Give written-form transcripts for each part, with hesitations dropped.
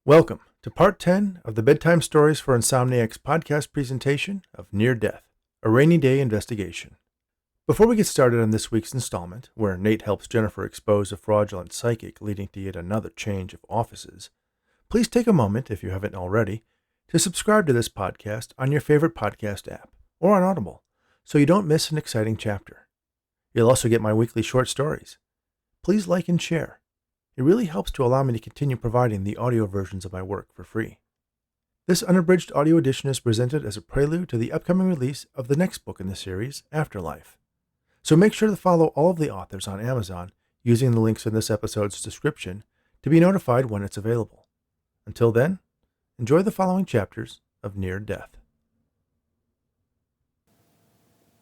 Welcome to Part 10 of the Bedtime Stories for Insomniacs podcast presentation of Near Death, a Rainy Day Investigation. Before we get started on this week's installment, where Nate helps Jennifer expose a fraudulent psychic leading to yet another change of offices, please take a moment, if you haven't already, to subscribe to this podcast on your favorite podcast app or on Audible, so you don't miss an exciting chapter. You'll also get my weekly short stories. Please like and share. It really helps to allow me to continue providing the audio versions of my work for free. This unabridged audio edition is presented as a prelude to the upcoming release of the next book in the series, Afterlife. So make sure to follow all of the authors on Amazon using the links in this episode's description to be notified when it's available. Until then, enjoy the following chapters of Near Death.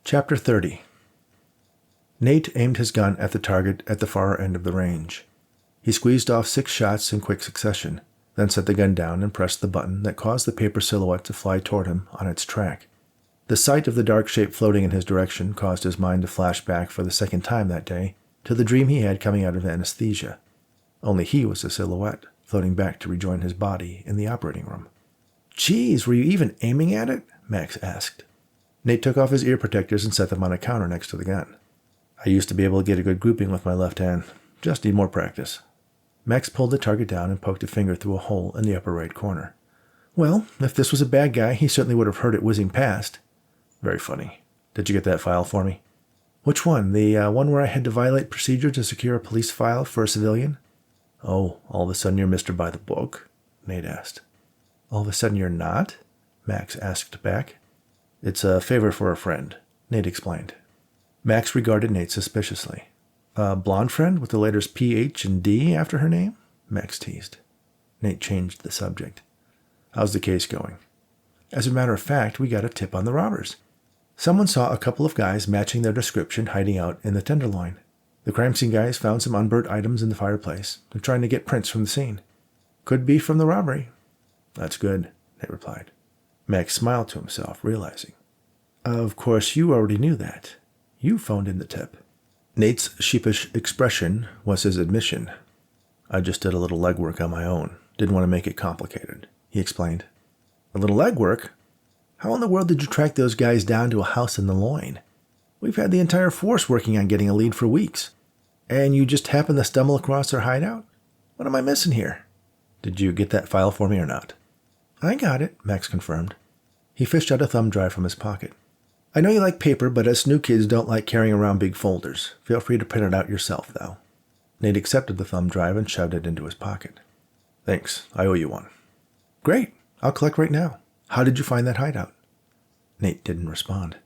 Chapter 30. Nate aimed his gun at the target at the far end of the range. He squeezed off 6 shots in quick succession, then set the gun down and pressed the button that caused the paper silhouette to fly toward him on its track. The sight of the dark shape floating in his direction caused his mind to flash back for the second time that day to the dream he had coming out of anesthesia. Only he was a silhouette, floating back to rejoin his body in the operating room. "Geez, were you even aiming at it?" Max asked. Nate took off his ear protectors and set them on a counter next to the gun. "I used to be able to get a good grouping with my left hand. Just need more practice." Max pulled the target down and poked a finger through a hole in the upper right corner. "Well, if this was a bad guy, he certainly would have heard it whizzing past." "Very funny. Did you get that file for me?" "Which one? The one where I had to violate procedure to secure a police file for a civilian?" "Oh, all of a sudden you're Mr. By the Book?" Nate asked. "All of a sudden you're not?" Max asked back. "It's a favor for a friend," Nate explained. Max regarded Nate suspiciously. "A blonde friend with the letters P-H and D after her name?" Max teased. Nate changed the subject. "How's the case going?" "As a matter of fact, we got a tip on the robbers. Someone saw a couple of guys matching their description hiding out in the Tenderloin. The crime scene guys found some unburnt items in the fireplace. They're trying to get prints from the scene. Could be from the robbery." "That's good," Nate replied. Max smiled to himself, realizing. "Of course, you already knew that. You phoned in the tip." Nate's sheepish expression was his admission. "I just did a little legwork on my own. Didn't want to make it complicated," he explained. "A little legwork? How in the world did you track those guys down to a house in the loin? We've had the entire force working on getting a lead for weeks. And you just happened to stumble across their hideout? What am I missing here?" "Did you get that file for me or not?" "I got it," Max confirmed. He fished out a thumb drive from his pocket. "I know you like paper, but us new kids don't like carrying around big folders. Feel free to print it out yourself, though." Nate accepted the thumb drive and shoved it into his pocket. "Thanks. I owe you one." "Great. I'll collect right now. How did you find that hideout?" Nate didn't respond.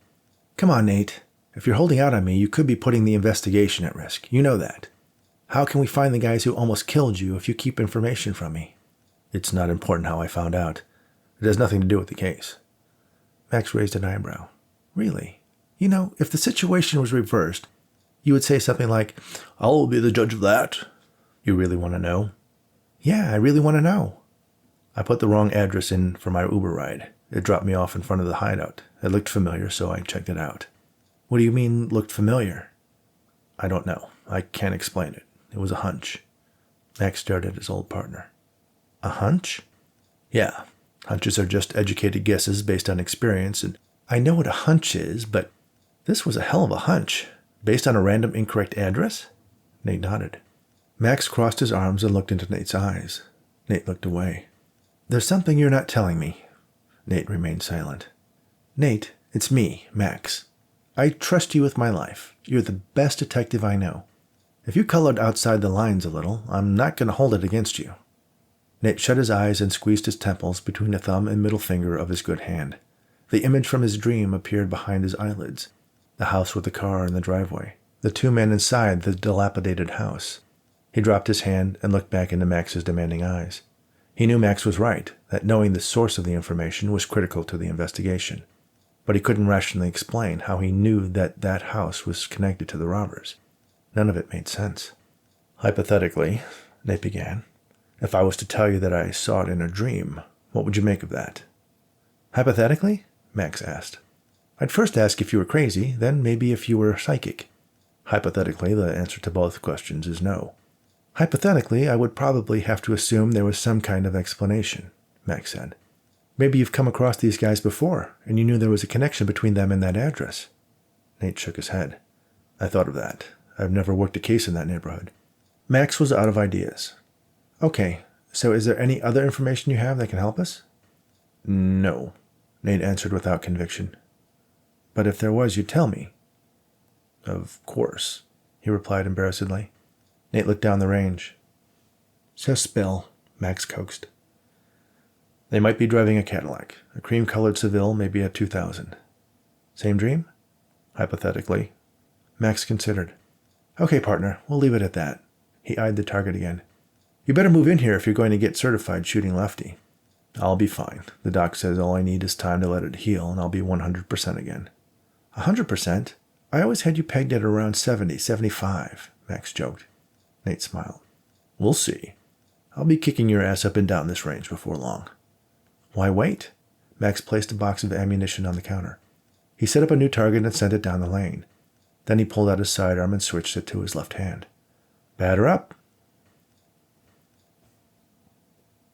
"Come on, Nate. If you're holding out on me, you could be putting the investigation at risk. You know that. How can we find the guys who almost killed you if you keep information from me?" "It's not important how I found out. It has nothing to do with the case." Max raised an eyebrow. "Really? You know, if the situation was reversed, you would say something like, 'I'll be the judge of that.' You really want to know?" "Yeah, I really want to know." "I put the wrong address in for my Uber ride. It dropped me off in front of the hideout. It looked familiar, so I checked it out." "What do you mean, looked familiar?" "I don't know. I can't explain it. It was a hunch." Max stared at his old partner. "A hunch?" "Yeah. Hunches are just educated guesses based on experience, and I know what a hunch is, but this was a hell of a hunch. Based on a random incorrect address?" Nate nodded. Max crossed his arms and looked into Nate's eyes. Nate looked away. "There's something you're not telling me." Nate remained silent. "Nate, it's me, Max. I trust you with my life. You're the best detective I know. If you colored outside the lines a little, I'm not going to hold it against you." Nate shut his eyes and squeezed his temples between the thumb and middle finger of his good hand. The image from his dream appeared behind his eyelids. The house with the car in the driveway. The 2 men inside the dilapidated house. He dropped his hand and looked back into Max's demanding eyes. He knew Max was right, that knowing the source of the information was critical to the investigation. But he couldn't rationally explain how he knew that that house was connected to the robbers. None of it made sense. "Hypothetically," Nate began, "if I was to tell you that I saw it in a dream, what would you make of that?" "Hypothetically?" Max asked. "I'd first ask if you were crazy, then maybe if you were psychic." "Hypothetically, the answer to both questions is no." Hypothetically, I would probably have to assume there was some kind of explanation, Max said. Maybe you've come across these guys before, and you knew there was a connection between them and that address. Nate shook his head. I thought of that. I've never worked a case in that neighborhood. Max was out of ideas. Okay, so is there any other information you have that can help us? No, Nate answered without conviction. But if there was, you'd tell me. Of course, he replied embarrassedly. Nate looked down the range. So spill, Max coaxed. They might be driving a Cadillac, a cream-colored Seville, maybe a 2000. Same dream? Hypothetically. Max considered. Okay, partner, we'll leave it at that. He eyed the target again. You better move in here if you're going to get certified shooting lefty. I'll be fine. The doc says all I need is time to let it heal, and I'll be 100% again. 100%? I always had you pegged at around 70, 75, Max joked. Nate smiled. We'll see. I'll be kicking your ass up and down this range before long. Why wait? Max placed a box of ammunition on the counter. He set up a new target and sent it down the lane. Then he pulled out his sidearm and switched it to his left hand. Batter up.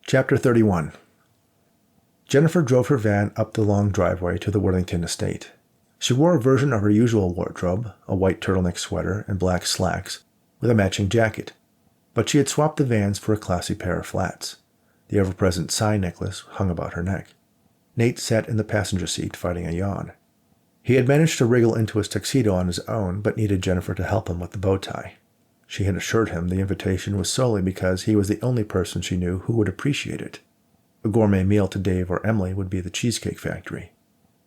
Chapter 31. Jennifer drove her van up the long driveway to the Worthington estate. She wore a version of her usual wardrobe, a white turtleneck sweater and black slacks, with a matching jacket. But she had swapped the vans for a classy pair of flats. The ever-present sign necklace hung about her neck. Nate sat in the passenger seat fighting a yawn. He had managed to wriggle into his tuxedo on his own, but needed Jennifer to help him with the bow tie. She had assured him the invitation was solely because he was the only person she knew who would appreciate it. A gourmet meal to Dave or Emily would be the Cheesecake Factory.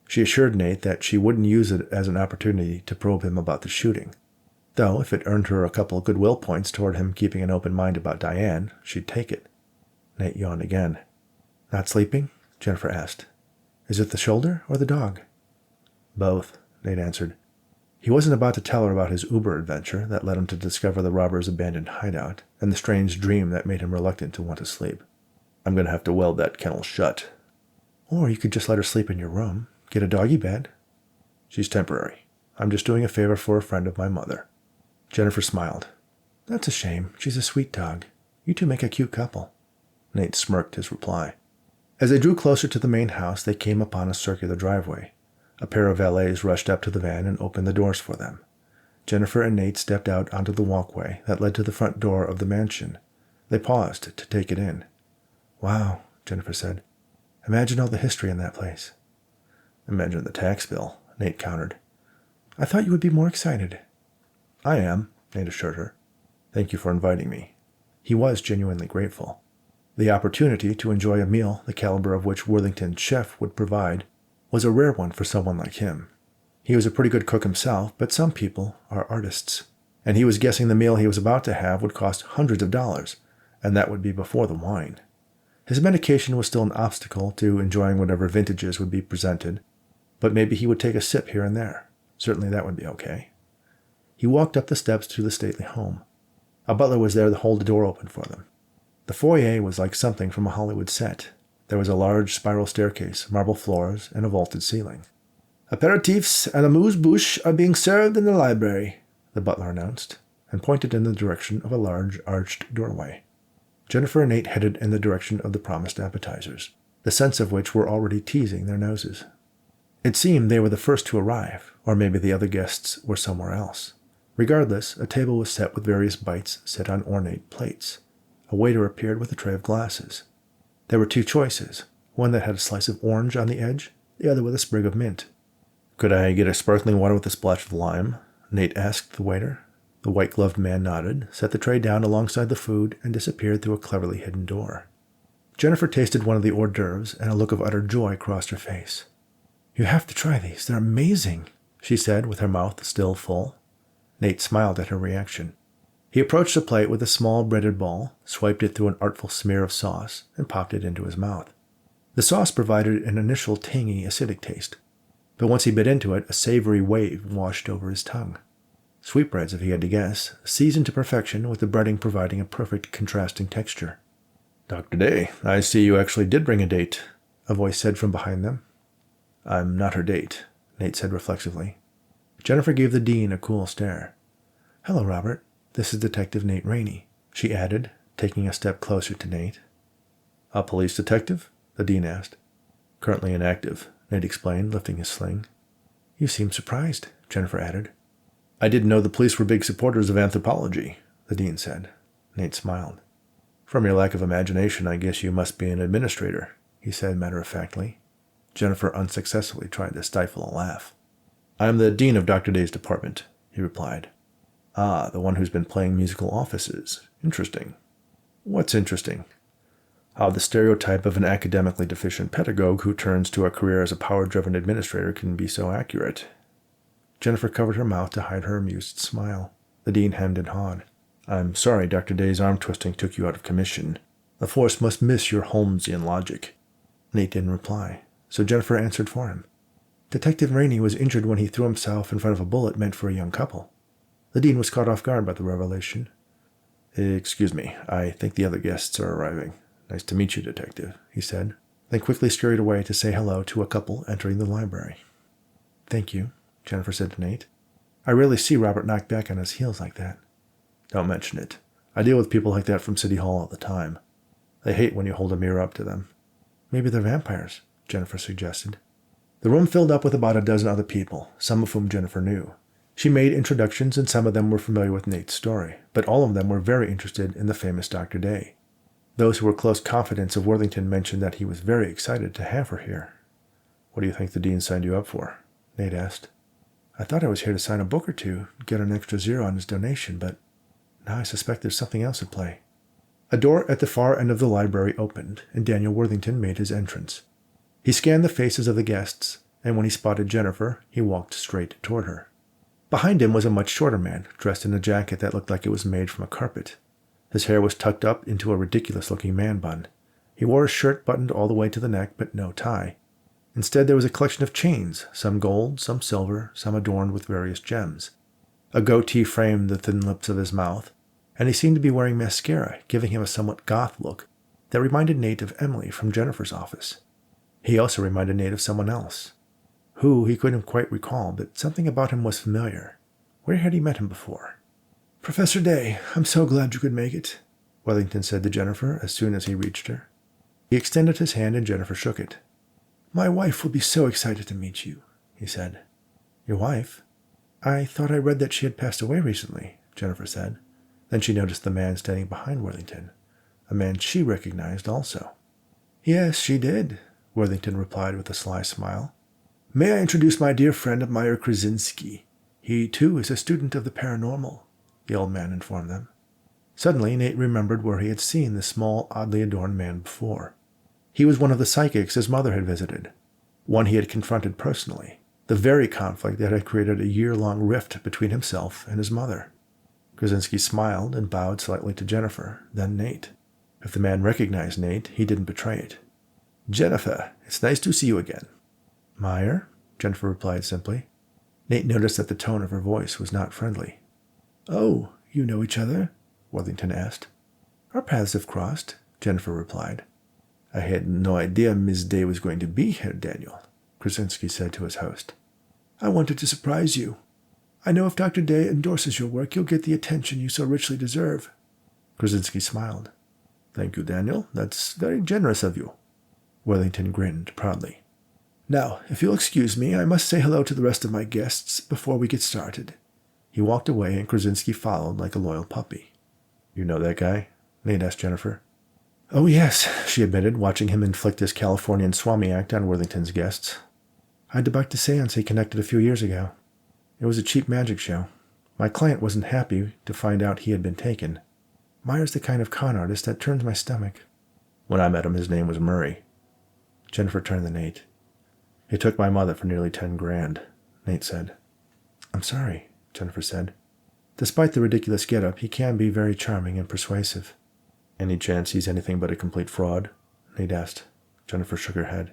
She assured Nate that she wouldn't use it as an opportunity to probe him about the shooting. Though, if it earned her a couple of goodwill points toward him keeping an open mind about Diane, she'd take it. Nate yawned again. Not sleeping? Jennifer asked. Is it the shoulder or the dog? Both, Nate answered. He wasn't about to tell her about his Uber adventure that led him to discover the robber's abandoned hideout, and the strange dream that made him reluctant to want to sleep. I'm going to have to weld that kennel shut. Or you could just let her sleep in your room. Get a doggy bed. She's temporary. I'm just doing a favor for a friend of my mother. Jennifer smiled. That's a shame. She's a sweet dog. You two make a cute couple. Nate smirked his reply. As they drew closer to the main house, they came upon a circular driveway. A pair of valets rushed up to the van and opened the doors for them. Jennifer and Nate stepped out onto the walkway that led to the front door of the mansion. They paused to take it in. Wow, Jennifer said. Imagine all the history in that place. Imagine the tax bill, Nate countered. I thought you would be more excited. I am, Nate assured her. Thank you for inviting me. He was genuinely grateful. The opportunity to enjoy a meal the caliber of which Worthington's chef would provide was a rare one for someone like him. He was a pretty good cook himself, but some people are artists, and he was guessing the meal he was about to have would cost hundreds of dollars, and that would be before the wine. His medication was still an obstacle to enjoying whatever vintages would be presented, but maybe he would take a sip here and there. Certainly that would be okay. He walked up the steps to the stately home. A butler was there to hold the door open for them. The foyer was like something from a Hollywood set. There was a large spiral staircase, marble floors, and a vaulted ceiling. Aperitifs and amuse-bouche are being served in the library, the butler announced, and pointed in the direction of a large arched doorway. Jennifer and Nate headed in the direction of the promised appetizers, the scents of which were already teasing their noses. It seemed they were the first to arrive, or maybe the other guests were somewhere else. Regardless, a table was set with various bites set on ornate plates. A waiter appeared with a tray of glasses. There were two choices, one that had a slice of orange on the edge, the other with a sprig of mint. Could I get a sparkling water with a splash of lime? Nate asked the waiter. The white-gloved man nodded, set the tray down alongside the food, and disappeared through a cleverly hidden door. Jennifer tasted one of the hors d'oeuvres, and a look of utter joy crossed her face. You have to try these. They're amazing, she said, with her mouth still full. Nate smiled at her reaction. He approached the plate with a small breaded ball, swiped it through an artful smear of sauce, and popped it into his mouth. The sauce provided an initial tangy, acidic taste, but once he bit into it, a savory wave washed over his tongue. Sweetbreads, if he had to guess, seasoned to perfection, with the breading providing a perfect contrasting texture. Dr. Daye, I see you actually did bring a date, a voice said from behind them. I'm not her date, Nate said reflexively. Jennifer gave the dean a cool stare. Hello, Robert. This is Detective Nate Raney. she added, taking a step closer to Nate. A police detective? The dean asked. Currently inactive, Nate explained, lifting his sling. You seem surprised, Jennifer added. I didn't know the police were big supporters of anthropology, the dean said. Nate smiled. From your lack of imagination, I guess you must be an administrator, he said matter-of-factly. Jennifer unsuccessfully tried to stifle a laugh. I am the dean of Dr. Daye's department, he replied. Ah, the one who's been playing musical offices. Interesting. What's interesting? How the stereotype of an academically deficient pedagogue who turns to a career as a power-driven administrator can be so accurate. Jennifer covered her mouth to hide her amused smile. The dean hemmed and hawed. I'm sorry Dr. Daye's arm-twisting took you out of commission. The force must miss your Holmesian logic. Nate didn't reply, so Jennifer answered for him. Detective Raney was injured when he threw himself in front of a bullet meant for a young couple. The dean was caught off guard by the revelation. Excuse me, I think the other guests are arriving. Nice to meet you, Detective, he said, then quickly scurried away to say hello to a couple entering the library. Thank you, Jennifer said to Nate. I rarely see Robert knock back on his heels like that. Don't mention it. I deal with people like that from City Hall all the time. They hate when you hold a mirror up to them. Maybe they're vampires, Jennifer suggested. The room filled up with about a dozen other people, some of whom Jennifer knew. She made introductions, and some of them were familiar with Nate's story, but all of them were very interested in the famous Dr. Daye. Those who were close confidants of Worthington mentioned that he was very excited to have her here. What do you think the dean signed you up for? Nate asked. I thought I was here to sign a book or two, get an extra 0 on his donation, but now I suspect there's something else at play. A door at the far end of the library opened, and Daniel Worthington made his entrance. He scanned the faces of the guests, and when he spotted Jennifer, he walked straight toward her. Behind him was a much shorter man, dressed in a jacket that looked like it was made from a carpet. His hair was tucked up into a ridiculous-looking man bun. He wore a shirt buttoned all the way to the neck, but no tie. Instead, there was a collection of chains, some gold, some silver, some adorned with various gems. A goatee framed the thin lips of his mouth, and he seemed to be wearing mascara, giving him a somewhat goth look that reminded Nate of Emily from Jennifer's office. He also reminded Nate of someone else. Who, he couldn't quite recall, but something about him was familiar. Where had he met him before? Professor Daye, I'm so glad you could make it, Worthington said to Jennifer as soon as he reached her. He extended his hand and Jennifer shook it. My wife will be so excited to meet you, he said. Your wife? I thought I read that she had passed away recently, Jennifer said. Then she noticed the man standing behind Worthington, a man she recognized also. Yes, she did, Worthington replied with a sly smile. May I introduce my dear friend Meyer Krasinski? He, too, is a student of the paranormal, the old man informed them. Suddenly, Nate remembered where he had seen the small, oddly adorned man before. He was one of the psychics his mother had visited, one he had confronted personally, the very conflict that had created a year-long rift between himself and his mother. Krasinski smiled and bowed slightly to Jennifer, then Nate. If the man recognized Nate, he didn't betray it. Jennifer, it's nice to see you again. Meyer? Jennifer replied simply. Nate noticed that the tone of her voice was not friendly. Oh, you know each other? Worthington asked. Our paths have crossed, Jennifer replied. I had no idea Miss Daye was going to be here, Daniel, Krasinski said to his host. I wanted to surprise you. I know if Dr. Daye endorses your work, you'll get the attention you so richly deserve. Krasinski smiled. Thank you, Daniel. That's very generous of you. Worthington grinned proudly. Now, if you'll excuse me, I must say hello to the rest of my guests before we get started. He walked away, and Krasinski followed like a loyal puppy. You know that guy? Nate asked Jennifer. Oh, yes, she admitted, watching him inflict his Californian Swami act on Worthington's guests. I debunked a seance he conducted a few years ago. It was a cheap magic show. My client wasn't happy to find out he had been taken. Meyer's the kind of con artist that turns my stomach. When I met him, his name was Murray. Jennifer turned to Nate. He took my mother for nearly 10 grand, Nate said. I'm sorry, Jennifer said. Despite the ridiculous getup, he can be very charming and persuasive. Any chance he's anything but a complete fraud? Nate asked. Jennifer shook her head.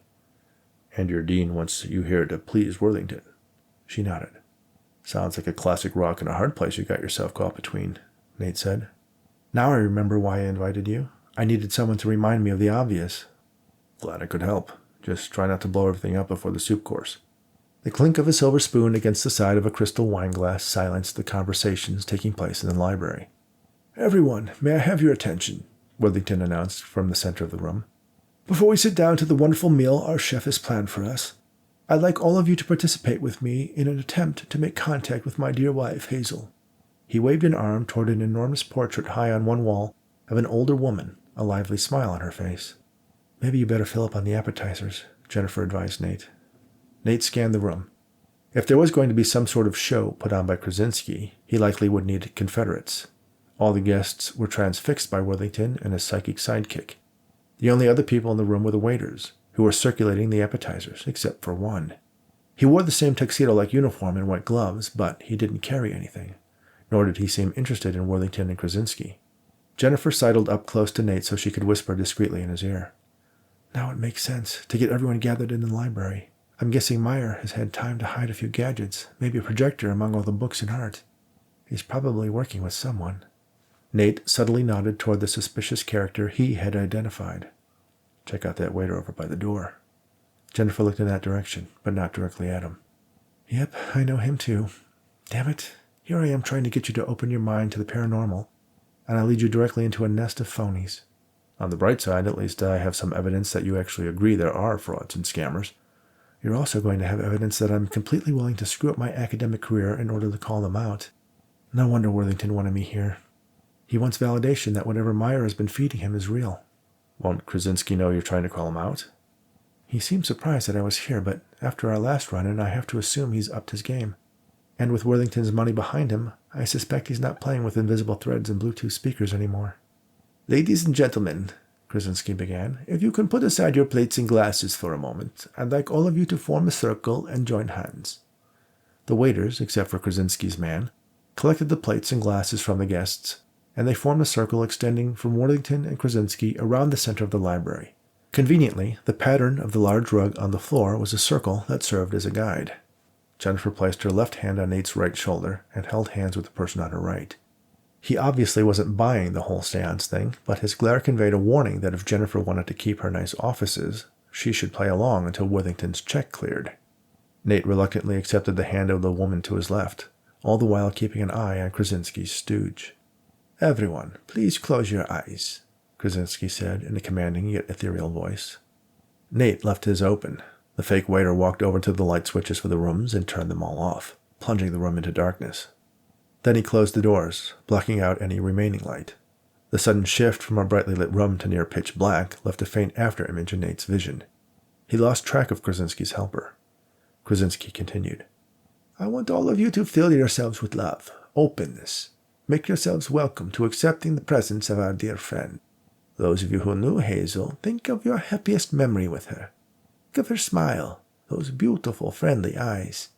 And your dean wants you here to please Worthington. She nodded. Sounds like a classic rock and a hard place you got yourself caught between, Nate said. Now I remember why I invited you. I needed someone to remind me of the obvious. Glad I could help. Just try not to blow everything up before the soup course. The clink of a silver spoon against the side of a crystal wineglass silenced the conversations taking place in the library. "Everyone, may I have your attention?" Worthington announced from the center of the room. "Before we sit down to the wonderful meal our chef has planned for us, I'd like all of you to participate with me in an attempt to make contact with my dear wife, Hazel." He waved an arm toward an enormous portrait high on one wall of an older woman, a lively smile on her face. "Maybe you better fill up on the appetizers," Jennifer advised Nate. Nate scanned the room. If there was going to be some sort of show put on by Krasinski, he likely would need confederates. All the guests were transfixed by Worthington and his psychic sidekick. The only other people in the room were the waiters, who were circulating the appetizers, except for one. He wore the same tuxedo-like uniform and white gloves, but he didn't carry anything, nor did he seem interested in Worthington and Krasinski. Jennifer sidled up close to Nate so she could whisper discreetly in his ear. "Now it makes sense to get everyone gathered in the library. I'm guessing Meyer has had time to hide a few gadgets, maybe a projector among all the books and art. He's probably working with someone." Nate subtly nodded toward the suspicious character he had identified. "Check out that waiter over by the door." Jennifer looked in that direction, but not directly at him. "Yep, I know him too. Damn it, here I am trying to get you to open your mind to the paranormal, and I lead you directly into a nest of phonies. On the bright side, at least I have some evidence that you actually agree there are frauds and scammers. You're also going to have evidence that I'm completely willing to screw up my academic career in order to call them out. No wonder Worthington wanted me here. He wants validation that whatever Meyer has been feeding him is real." "Won't Krasinski know you're trying to call him out?" "He seemed surprised that I was here, but after our last run-in, I have to assume he's upped his game. And with Worthington's money behind him, I suspect he's not playing with invisible threads and Bluetooth speakers anymore." "Ladies and gentlemen," Krasinski began, "if you can put aside your plates and glasses for a moment, I'd like all of you to form a circle and join hands." The waiters, except for Krasinski's man, collected the plates and glasses from the guests, and they formed a circle extending from Worthington and Krasinski around the center of the library. Conveniently, the pattern of the large rug on the floor was a circle that served as a guide. Jennifer placed her left hand on Nate's right shoulder and held hands with the person on her right. He obviously wasn't buying the whole seance thing, but his glare conveyed a warning that if Jennifer wanted to keep her nice offices, she should play along until Worthington's check cleared. Nate reluctantly accepted the hand of the woman to his left, all the while keeping an eye on Krasinski's stooge. "Everyone, please close your eyes," Krasinski said in a commanding yet ethereal voice. Nate left his open. The fake waiter walked over to the light switches for the rooms and turned them all off, plunging the room into darkness. Then he closed the doors, blocking out any remaining light. The sudden shift from a brightly lit room to near pitch black left a faint afterimage in Nate's vision. He lost track of Krasinski's helper. Krasinski continued. "I want all of you to fill yourselves with love, openness. Make yourselves welcome to accepting the presence of our dear friend. Those of you who knew Hazel, think of your happiest memory with her. Think of her smile, those beautiful, friendly eyes."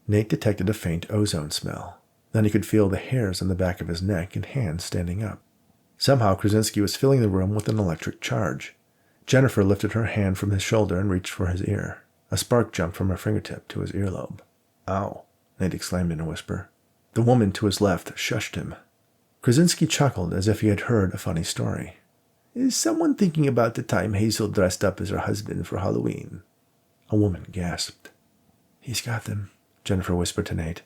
Nate detected a faint ozone smell. Then he could feel the hairs on the back of his neck and hands standing up. Somehow Krasinski was filling the room with an electric charge. Jennifer lifted her hand from his shoulder and reached for his ear. A spark jumped from her fingertip to his earlobe. "Ow," Nate exclaimed in a whisper. The woman to his left shushed him. Krasinski chuckled as if he had heard a funny story. "Is someone thinking about the time Hazel dressed up as her husband for Halloween?" A woman gasped. "He's got them," Jennifer whispered to Nate.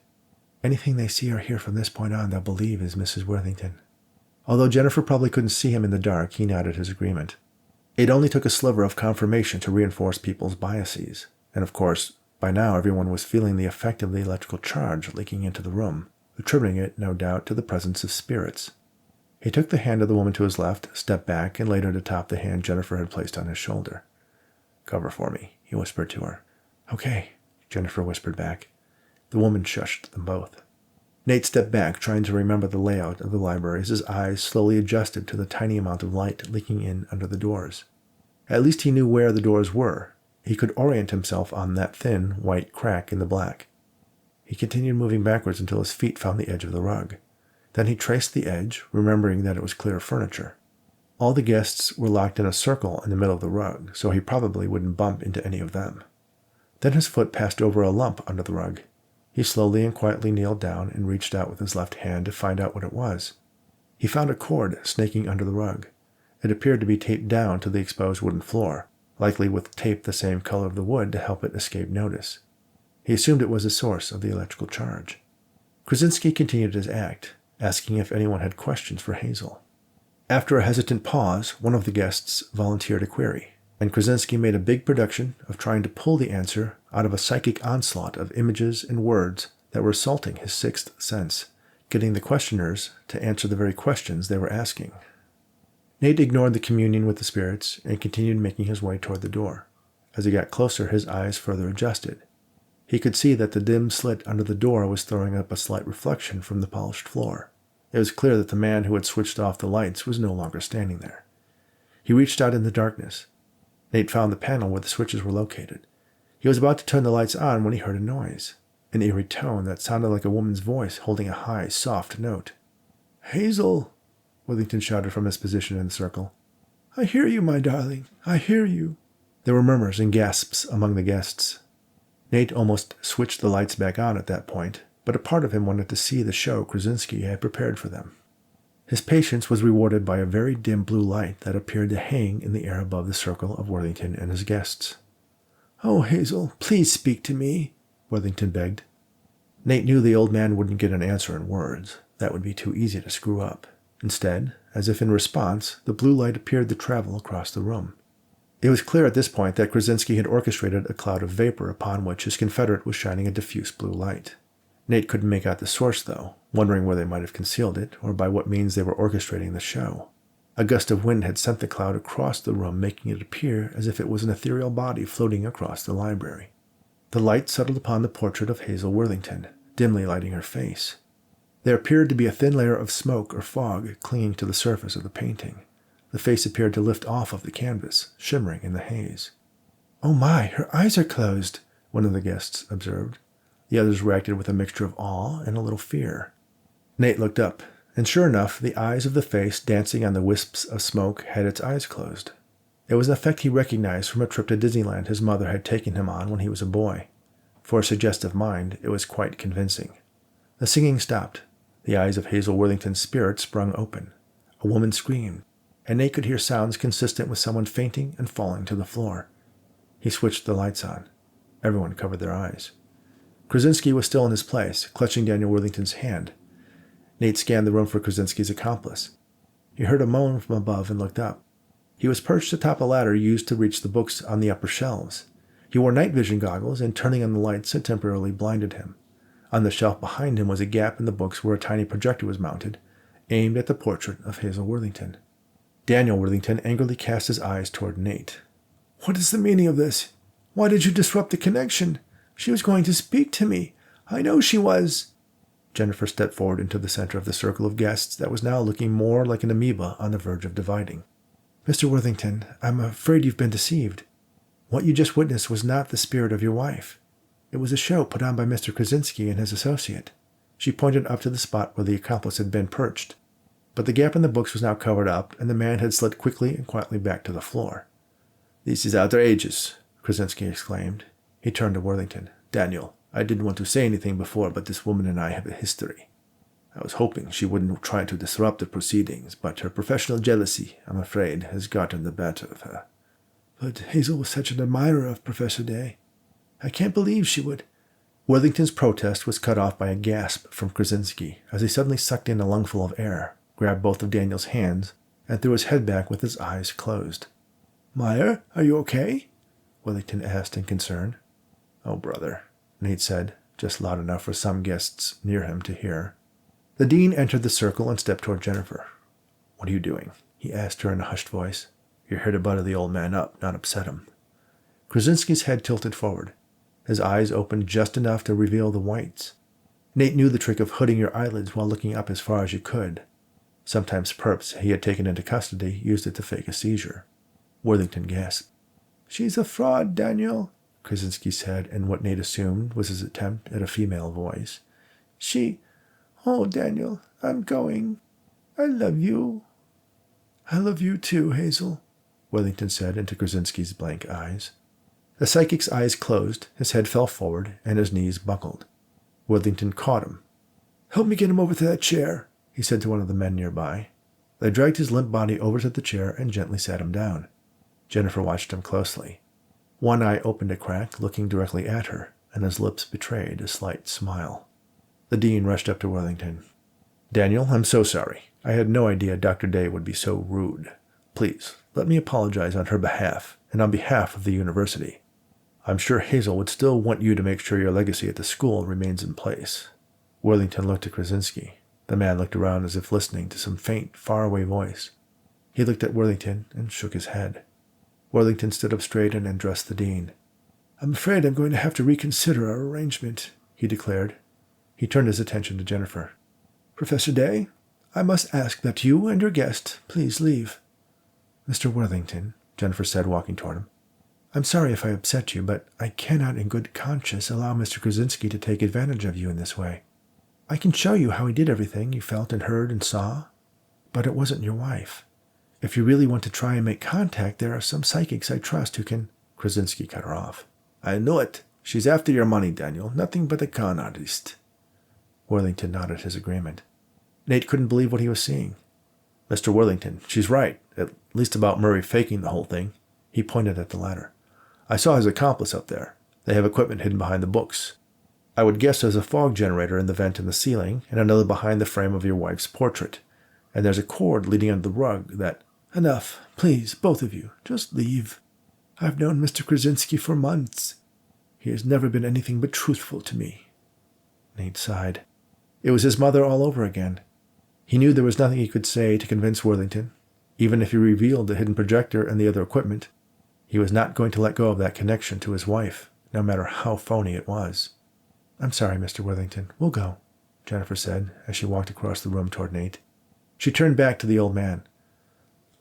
"Anything they see or hear from this point on they'll believe is Mrs. Worthington." Although Jennifer probably couldn't see him in the dark, he nodded his agreement. It only took a sliver of confirmation to reinforce people's biases, and of course, by now everyone was feeling the effect of the electrical charge leaking into the room, attributing it, no doubt, to the presence of spirits. He took the hand of the woman to his left, stepped back, and laid it atop the hand Jennifer had placed on his shoulder. "Cover for me," he whispered to her. "Okay," Jennifer whispered back. The woman shushed them both. Nate stepped back, trying to remember the layout of the library as his eyes slowly adjusted to the tiny amount of light leaking in under the doors. At least he knew where the doors were. He could orient himself on that thin, white crack in the black. He continued moving backwards until his feet found the edge of the rug. Then he traced the edge, remembering that it was clear furniture. All the guests were locked in a circle in the middle of the rug, so he probably wouldn't bump into any of them. Then his foot passed over a lump under the rug. He slowly and quietly kneeled down and reached out with his left hand to find out what it was. He found a cord snaking under the rug. It appeared to be taped down to the exposed wooden floor, likely with tape the same color of the wood to help it escape notice. He assumed it was the source of the electrical charge. Krasinski continued his act. asking if anyone had questions for Hazel. After a hesitant pause, one of the guests volunteered a query, and Krasinski made a big production of trying to pull the answer out of a psychic onslaught of images and words that were assaulting his sixth sense, getting the questioners to answer the very questions they were asking. Nate ignored the communion with the spirits and continued making his way toward the door. As he got closer, his eyes further adjusted. He could see that the dim slit under the door was throwing up a slight reflection from the polished floor. It was clear that the man who had switched off the lights was no longer standing there. He reached out in the darkness. Nate found the panel where the switches were located. He was about to turn the lights on when he heard a noise, an eerie tone that sounded like a woman's voice holding a high, soft note. "Hazel," Worthington shouted from his position in the circle. "I hear you, my darling. I hear you." There were murmurs and gasps among the guests. Nate almost switched the lights back on at that point, but a part of him wanted to see the show Krasinski had prepared for them. His patience was rewarded by a very dim blue light that appeared to hang in the air above the circle of Worthington and his guests. "Oh, Hazel, please speak to me," Worthington begged. Nate knew the old man wouldn't get an answer in words. That would be too easy to screw up. Instead, as if in response, the blue light appeared to travel across the room. It was clear at this point that Krasinski had orchestrated a cloud of vapor upon which his confederate was shining a diffuse blue light. Nate couldn't make out the source, though, wondering where they might have concealed it or by what means they were orchestrating the show. A gust of wind had sent the cloud across the room, making it appear as if it was an ethereal body floating across the library. The light settled upon the portrait of Hazel Worthington, dimly lighting her face. There appeared to be a thin layer of smoke or fog clinging to the surface of the painting. The face appeared to lift off of the canvas, shimmering in the haze. "Oh my, her eyes are closed," one of the guests observed. The others reacted with a mixture of awe and a little fear. Nate looked up, and sure enough, the eyes of the face dancing on the wisps of smoke had its eyes closed. It was an effect he recognized from a trip to Disneyland his mother had taken him on when he was a boy. For a suggestive mind, it was quite convincing. The singing stopped. The eyes of Hazel Worthington's spirit sprung open. A woman screamed, and Nate could hear sounds consistent with someone fainting and falling to the floor. He switched the lights on. Everyone covered their eyes. Krasinski was still in his place, clutching Daniel Worthington's hand. Nate scanned the room for Krasinski's accomplice. He heard a moan from above and looked up. He was perched atop a ladder used to reach the books on the upper shelves. He wore night vision goggles, and turning on the lights had temporarily blinded him. On the shelf behind him was a gap in the books where a tiny projector was mounted, aimed at the portrait of Hazel Worthington. Daniel Worthington angrily cast his eyes toward Nate. "What is the meaning of this? Why did you disrupt the connection? She was going to speak to me. I know she was." Jennifer stepped forward into the center of the circle of guests that was now looking more like an amoeba on the verge of dividing. "Mr. Worthington, I'm afraid you've been deceived. What you just witnessed was not the spirit of your wife. It was a show put on by Mr. Krasinski and his associate." She pointed up to the spot where the accomplice had been perched. But the gap in the books was now covered up, and the man had slid quickly and quietly back to the floor. "This is outrageous," Krasinski exclaimed. He turned to Worthington. "Daniel, I didn't want to say anything before, but this woman and I have a history. I was hoping she wouldn't try to disrupt the proceedings, but her professional jealousy, I'm afraid, has gotten the better of her." "But Hazel was such an admirer of Professor Daye. I can't believe she would—" Worthington's protest was cut off by a gasp from Krasinski as he suddenly sucked in a lungful of air, grabbed both of Daniel's hands, and threw his head back with his eyes closed. "Meyer, are you okay?" Worthington asked in concern. "Oh, brother," Nate said, just loud enough for some guests near him to hear. The dean entered the circle and stepped toward Jennifer. "What are you doing?" he asked her in a hushed voice. "You're here to butter the old man up, not upset him." Krasinski's head tilted forward. His eyes opened just enough to reveal the whites. Nate knew the trick of hooding your eyelids while looking up as far as you could. Sometimes perps he had taken into custody used it to fake a seizure. Worthington gasped. "She's a fraud, Daniel," Krasinski said in what Nate assumed was his attempt at a female voice. Oh, Daniel, I'm going. I love you." "I love you too, Hazel," Worthington said into Krasinski's blank eyes. The psychic's eyes closed, his head fell forward, and his knees buckled. Worthington caught him. "Help me get him over to that chair," he said to one of the men nearby. They dragged his limp body over to the chair and gently sat him down. Jennifer watched him closely. One eye opened a crack, looking directly at her, and his lips betrayed a slight smile. The dean rushed up to Worthington. Daniel, I'm so sorry. I had no idea Dr. Daye would be so rude. Please, let me apologize on her behalf and on behalf of the university. I'm sure Hazel would still want you to make sure your legacy at the school remains in place." Worthington looked at Krasinski. The man looked around as if listening to some faint, faraway voice. He looked at Worthington and shook his head. Worthington stood up straight and addressed the dean. "I'm afraid I'm going to have to reconsider our arrangement," he declared. He turned his attention to Jennifer. "Professor Daye, I must ask that you and your guest please leave." "Mr. Worthington," Jennifer said, walking toward him, "I'm sorry if I upset you, but I cannot in good conscience allow Mr. Krasinski to take advantage of you in this way. I can show you how he did everything you felt and heard and saw, but it wasn't your wife. If you really want to try and make contact, there are some psychics I trust who can—" Krasinski cut her off. "I know it. She's after your money, Daniel. Nothing but a con artist." Worthington nodded his agreement. Nate couldn't believe what he was seeing. "Mr. Worthington, she's right, at least about Murray faking the whole thing." He pointed at the ladder. "I saw his accomplice up there. They have equipment hidden behind the books. I would guess there's a fog generator in the vent in the ceiling and another behind the frame of your wife's portrait. And there's a cord leading under the rug that—" "Enough. Please, both of you, just leave. I've known Mr. Krasinski for months. He has never been anything but truthful to me." Nate sighed. It was his mother all over again. He knew there was nothing he could say to convince Worthington. Even if he revealed the hidden projector and the other equipment, he was not going to let go of that connection to his wife, no matter how phony it was. "I'm sorry, Mr. Worthington. We'll go," Jennifer said as she walked across the room toward Nate. She turned back to the old man.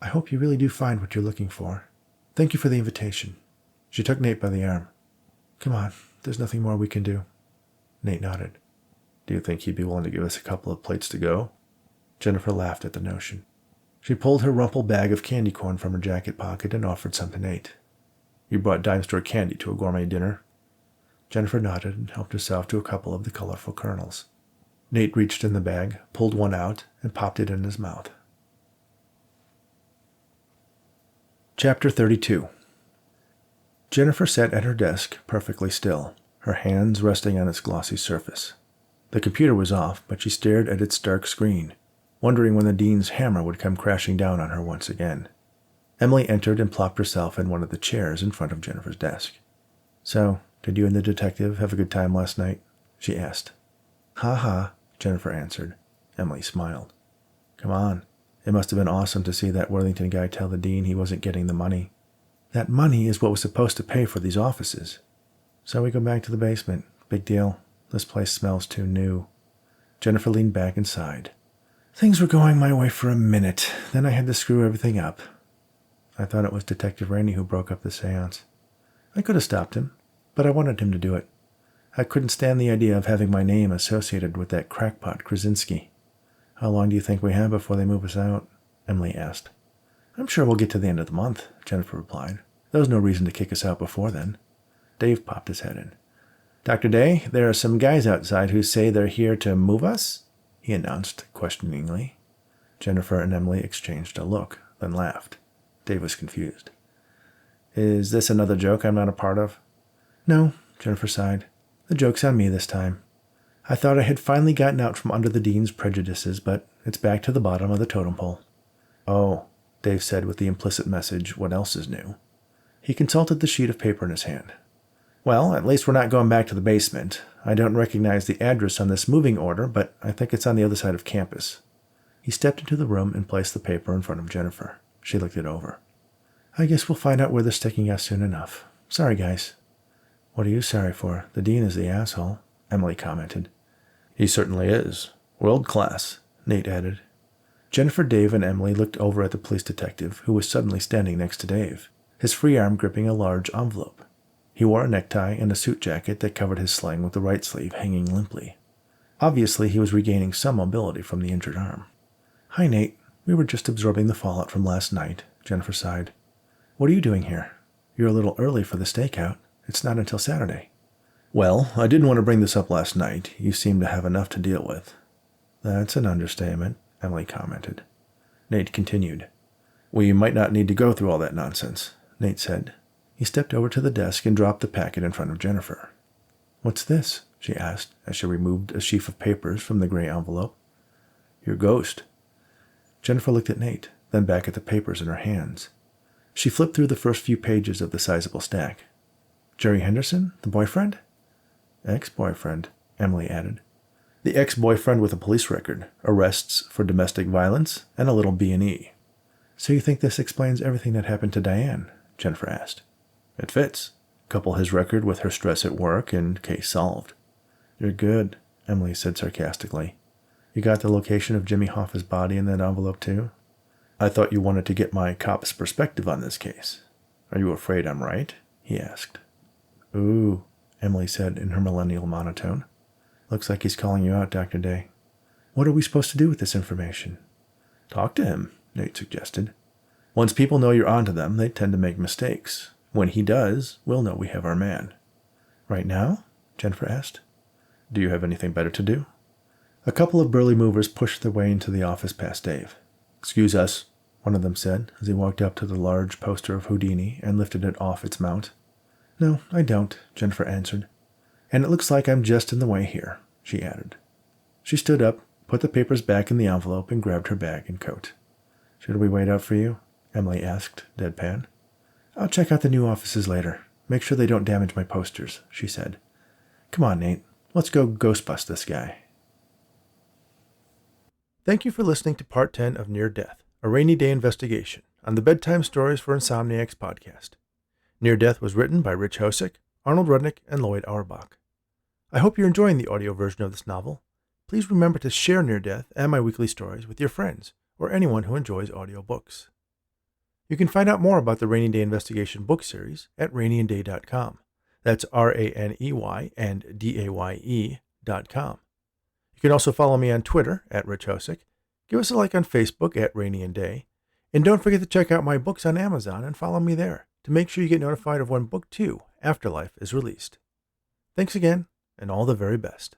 "I hope you really do find what you're looking for. Thank you for the invitation." She took Nate by the arm. "Come on, there's nothing more we can do." Nate nodded. "Do you think he'd be willing to give us a couple of plates to go?" Jennifer laughed at the notion. She pulled her rumpled bag of candy corn from her jacket pocket and offered some to Nate. "You brought dime store candy to a gourmet dinner?" Jennifer nodded and helped herself to a couple of the colorful kernels. Nate reached in the bag, pulled one out, and popped it in his mouth. Chapter 32. Jennifer sat at her desk, perfectly still, her hands resting on its glossy surface. The computer was off, but she stared at its dark screen, wondering when the dean's hammer would come crashing down on her once again. Emily entered and plopped herself in one of the chairs in front of Jennifer's desk. "So, did you and the detective have a good time last night?" she asked. "Ha ha," Jennifer answered. Emily smiled. "Come on. It must have been awesome to see that Worthington guy tell the dean he wasn't getting the money. That money is what was supposed to pay for these offices. So we go back to the basement. Big deal. This place smells too new." Jennifer leaned back and sighed. "Things were going my way for a minute. Then I had to screw everything up. I thought it was Detective Raney who broke up the seance. I could have stopped him, but I wanted him to do it. I couldn't stand the idea of having my name associated with that crackpot Krasinski." "How long do you think we have before they move us out?" Emily asked. "I'm sure we'll get to the end of the month," Jennifer replied. "There's no reason to kick us out before then." Dave popped his head in. "Dr. Daye, there are some guys outside who say they're here to move us?" he announced questioningly. Jennifer and Emily exchanged a look, then laughed. Dave was confused. "Is this another joke I'm not a part of?" "No," Jennifer sighed. "The joke's on me this time. I thought I had finally gotten out from under the dean's prejudices, but it's back to the bottom of the totem pole." "Oh," Dave said with the implicit message, "what else is new?" He consulted the sheet of paper in his hand. "Well, at least we're not going back to the basement. I don't recognize the address on this moving order, but I think it's on the other side of campus." He stepped into the room and placed the paper in front of Jennifer. She looked it over. "I guess we'll find out where they're sticking us soon enough. Sorry, guys." "What are you sorry for? The dean is the asshole," Emily commented. "He certainly is. World class," Nate added. Jennifer, Dave, and Emily looked over at the police detective, who was suddenly standing next to Dave, his free arm gripping a large envelope. He wore a necktie and a suit jacket that covered his sling with the right sleeve hanging limply. Obviously, he was regaining some mobility from the injured arm. "Hi, Nate. We were just absorbing the fallout from last night," Jennifer sighed. "What are you doing here? You're a little early for the stakeout. It's not until Saturday." "Well, I didn't want to bring this up last night. You seem to have enough to deal with." "That's an understatement," Emily commented. Nate continued. "We might not need to go through all that nonsense," Nate said. He stepped over to the desk and dropped the packet in front of Jennifer. "What's this?" she asked as she removed a sheaf of papers from the gray envelope. Your ghost. Jennifer looked at Nate, then back at the papers in her hands. She flipped through the first few pages of the sizable stack. Jerry Henderson, the boyfriend? Ex-boyfriend, Emily added. The ex-boyfriend with a police record, arrests for domestic violence, and a little B&E. So you think this explains everything that happened to Diane? Jennifer asked. It fits. Couple his record with her stress at work and case solved. You're good, Emily said sarcastically. You got the location of Jimmy Hoffa's body in that envelope too? I thought you wanted to get my cop's perspective on this case. Are you afraid I'm right? He asked. Ooh, Emily said in her millennial monotone. Looks like he's calling you out, Dr. Daye. What are we supposed to do with this information? Talk to him, Nate suggested. Once people know you're onto them, they tend to make mistakes. When he does, we'll know we have our man. Right now? Jennifer asked. Do you have anything better to do? A couple of burly movers pushed their way into the office past Dave. Excuse us, one of them said as he walked up to the large poster of Houdini and lifted it off its mount. No, I don't, Jennifer answered. And it looks like I'm just in the way here, she added. She stood up, put the papers back in the envelope, and grabbed her bag and coat. Should we wait out for you? Emily asked, deadpan. I'll check out the new offices later. Make sure they don't damage my posters, she said. Come on, Nate. Let's go ghostbust this guy. Thank you for listening to Part 10 of Near Death, a Raney Daye investigation on the Bedtime Stories for Insomniacs podcast. Near Death was written by Rich Hosek, Arnold Rudnick, and Lloyd Auerbach. I hope you're enjoying the audio version of this novel. Please remember to share Near Death and my weekly stories with your friends or anyone who enjoys audiobooks. You can find out more about the Raney Daye Investigation book series at raneyanddaye.com. That's RANEY and DAYE.com. You can also follow me on Twitter at Rich Hosek. Give us a like on Facebook at Raney and Daye. And don't forget to check out my books on Amazon and follow me there to make sure you get notified of when Book 2, Afterlife, is released. Thanks again, and all the very best.